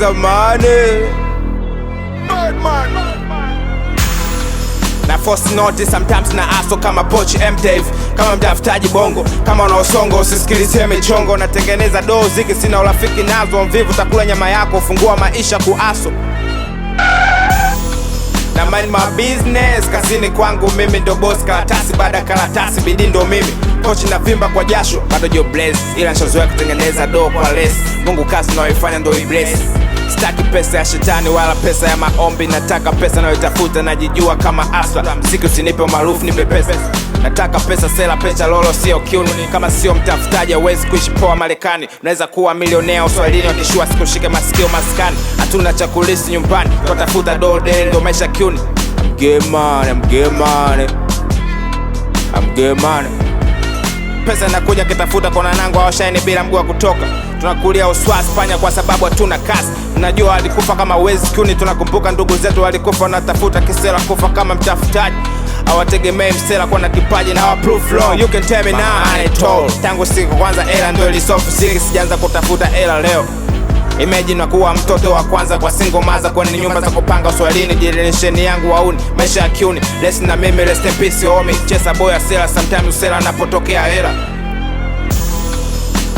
zamani. Na force note sometimes na aso kama pochi M-Dave, kama mtafutaji bongo, kama unaosongo usisikilizie michongo. Natengeneza doo ziki sina urafiki nazo, mvivu takula nyama yako, fungua maisha kuaso. Na mind my business, kazini kwangu mimi ndo boss, karatasi baada karatasi bidii ndo mimi. Kochi na vimba kwa jasho, bado jo bless, ila nishazoea kutengeneza doo kwa less. Mungu kazi nayoifanya ndo ibless. Sitaki pesa ya shetani wala pesa ya maombi, nataka pesa nayoitafuta, najijua kama asla. Mziki usinipe umaarufu, nipe pesa. Nataka pesa sela pecha lolo sio kiunu, kama sio mtafutaji hauwezi kuishi poa Marekani. Unaweza kuwa milionea Uswahilini wakishua sikushike masikio maskani. Hatuna cha kulisi nyumbani, tutafuta dode ndo maisha kiuni. I'm getting money, I'm getting money, I'm getting money. Pesa inakuja kitafuta kona nangu hawashaini bila mguu wa kutoka. Tunakulia uswasi panya kwa sababu hatuna kazi. Unajua walikufa kama wezi kiuni, tunakumbuka ndugu zetu walikufa, wanatafuta kisela kufa kama mtafutaji. Hawategemei msela kwa na kipaji na wa proof long. You can tell me now I ain't told. Tangu siku kwanza era ndo ilisofu siki, sijaanza kutafuta era leo. Imagine nakuwa mtoto wa kwanza kwa single mother, kwa ni nyumba za kupanga Uswahilini. Generation yangu wauni, maisha ya kiuni. Less na mimi, rest in peace homie. Chesa boya sela, sometimes usela napotokea hela.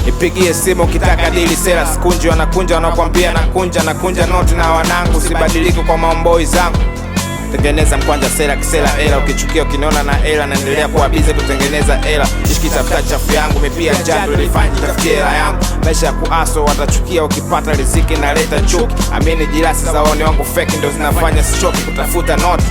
Nipigie simu ukitaka dili sela, sikunji wanakunja wanakuambia nakunja noti na wanangu. Sibadiliki kwa maomboi zangu, tengeneza mkwanja sela kisela hela. Ukichukia ukiniona na hela, naendelea kuwa busy kutengeneza hela. Ishiki tafuta chafu yangu, mipia njando ilifanya tafutie hela yangu. Maisha ya kuaso watachukia, ukipata riziki na leta chuki. Amini jirasi za waone wangu fake ndo zinafanya sichoki kutafuta noti.